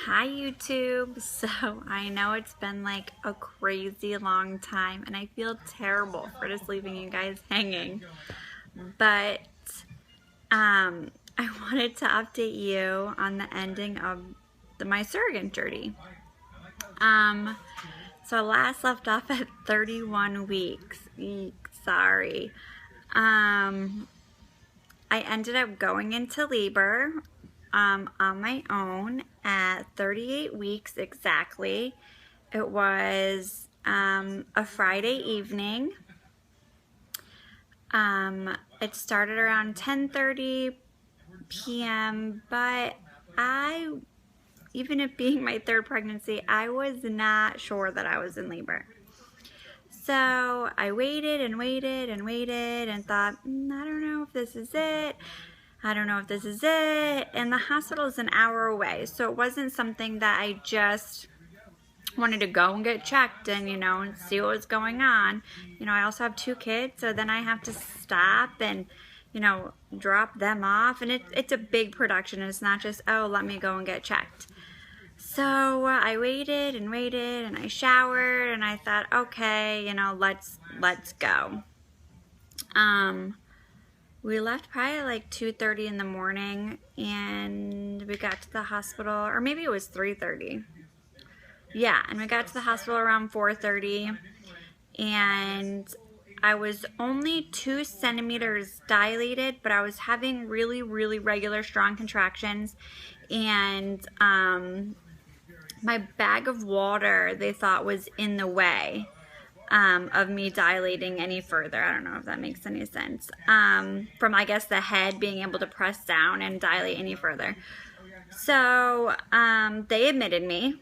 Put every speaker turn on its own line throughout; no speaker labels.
Hi YouTube. So I know it's been like a crazy long time and I feel terrible for just leaving you guys hanging, but I wanted to update you on the ending of my surrogate journey. So I last left off at 31 weeks. Sorry. I ended up going into labor on my own at 38 weeks exactly. It was a Friday evening. It started around 10:30 p.m. but even it being my third pregnancy, I was not sure that I was in labor. So I waited and waited and waited and thought, I don't know if this is it. I don't know if this is it. And the hospital is an hour away. So it wasn't something that I just wanted to go and get checked and, and see what was going on. I also have 2 kids, so then I have to stop and, drop them off. And it's a big production. It's not just, oh, let me go and get checked. So I waited and waited and I showered and I thought, okay, let's go. We left probably like 2:30 in the morning and we got to the hospital, or maybe it was 3:30. Yeah, and we got to the hospital around 4:30 and I was only 2 centimeters dilated, but I was having really, really regular strong contractions, and my bag of water they thought was in the way of me dilating any further. I don't know if that makes any sense. From, I guess, the head being able to press down and dilate any further. So they admitted me.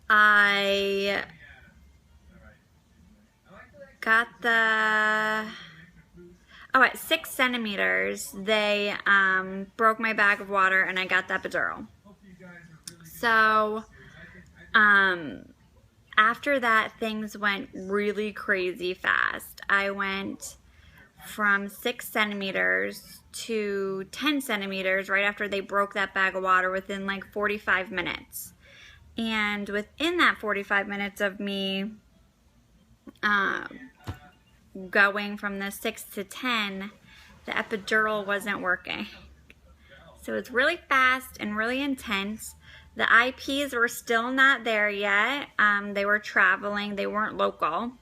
I got at 6 centimeters, they broke my bag of water and I got the epidural. So, after that, things went really crazy fast. I went from 6 centimeters to 10 centimeters right after they broke that bag of water within like 45 minutes. And within that 45 minutes of me going from the 6 to 10, the epidural wasn't working. So it's really fast and really intense. The IPs were still not there yet. They were traveling. They weren't local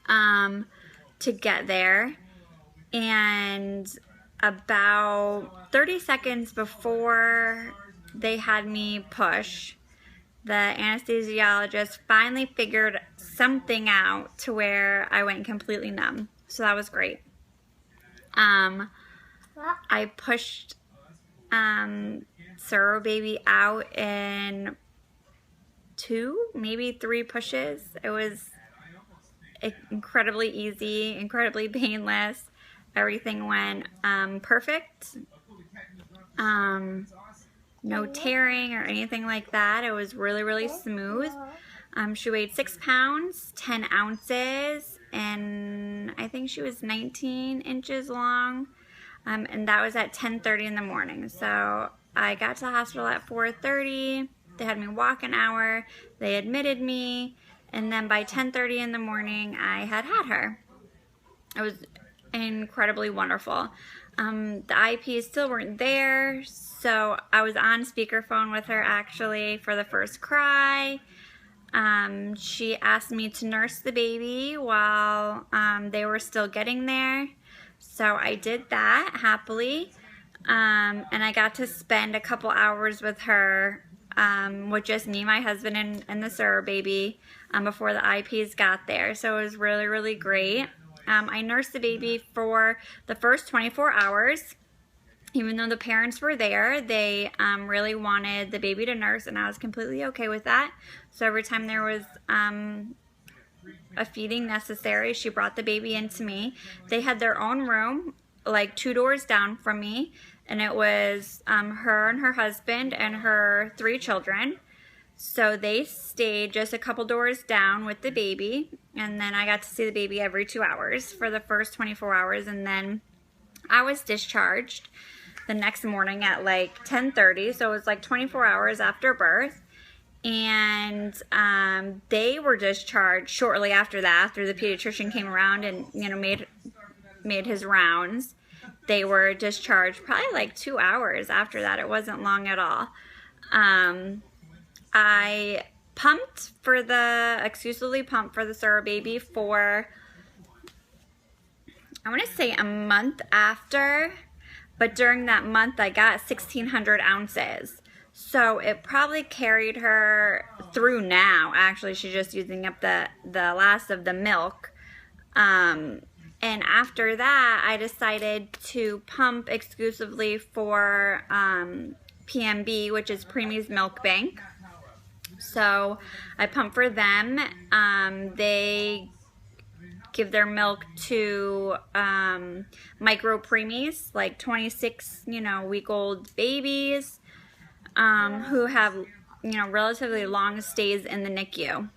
to get there. And about 30 seconds before they had me push, the anesthesiologist finally figured something out to where I went completely numb. So that was great. I pushed Surro baby out in 2, maybe 3 pushes. It was incredibly easy, incredibly painless. Everything went perfect. No tearing or anything like that. It was really, really smooth. She weighed 6 pounds, 10 ounces, and I think she was 19 inches long. And that was at 10:30 in the morning. So I got to the hospital at 4:30. They had me walk an hour. They admitted me. And then by 10:30 in the morning, I had her. It was incredibly wonderful. The IPs still weren't there, so I was on speakerphone with her actually for the first cry. She asked me to nurse the baby while they were still getting there. So I did that happily, and I got to spend a couple hours with her, with just me, my husband, and the Surro baby before the IPs got there. So it was really, really great. I nursed the baby for the first 24 hours. Even though the parents were there, they really wanted the baby to nurse, and I was completely okay with that. So every time there was a feeding necessary, she brought the baby into me. They had their own room, like 2 doors down from me, and it was her and her husband and her 3 children. So they stayed just a couple doors down with the baby, and then I got to see the baby every 2 hours for the first 24 hours, and then I was discharged. the next morning at like 10:30, so it was like 24 hours after birth. And they were discharged shortly after that, after the pediatrician came around and, you know, made his rounds. They were discharged probably like 2 hours after that. It wasn't long at all. I exclusively pumped for the surrogate baby for, I want to say, a month after, but during that month I got 1,600 ounces. So it probably carried her through now. Actually, she's just using up the last of the milk. And after that, I decided to pump exclusively for PMB, which is Preemie's Milk Bank. So I pump for them. They give their milk to micro preemies, like 26, week old babies who have, relatively long stays in the NICU.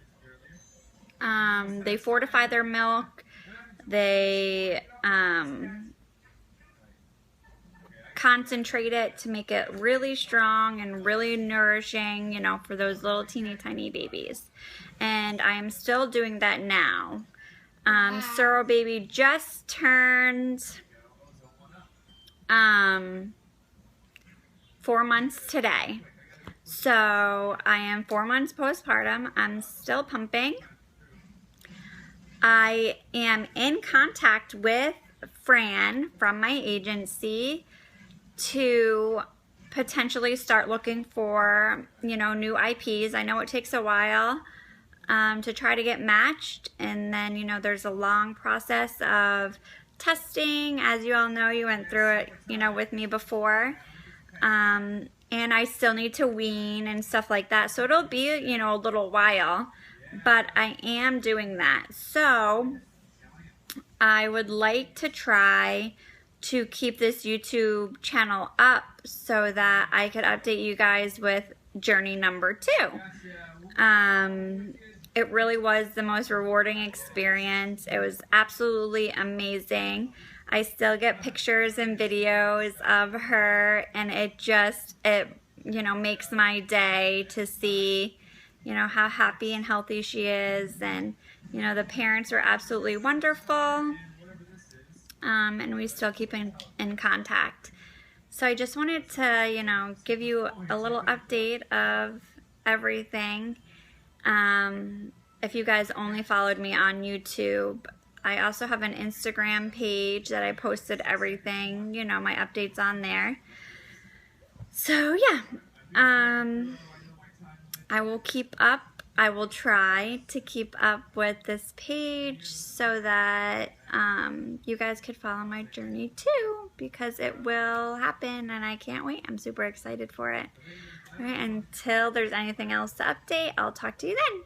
They fortify their milk. They concentrate it to make it really strong and really nourishing, for those little teeny tiny babies. And I am still doing that now. Surrogate baby just turned 4 months today. So I am 4 months postpartum. I'm still pumping. I am in contact with Fran from my agency to potentially start looking for, new IPs. I know it takes a while to try to get matched, and then, there's a long process of testing. As you all know, you went through it, with me before. And I still need to wean and stuff like that. So it'll be, a little while, but I am doing that. So I would like to try to keep this YouTube channel up so that I could update you guys with journey number 2. It really was the most rewarding experience. It was absolutely amazing. I still get pictures and videos of her, and it makes my day to see, how happy and healthy she is. And, the parents are absolutely wonderful. And we still keep in contact. So I just wanted to, give you a little update of everything. If you guys only followed me on YouTube, I also have an Instagram page that I posted everything, my updates on there. So yeah, I will keep up. I will try to keep up with this page so that you guys could follow my journey too, because it will happen and I can't wait. I'm super excited for it. All right, until there's anything else to update, I'll talk to you then.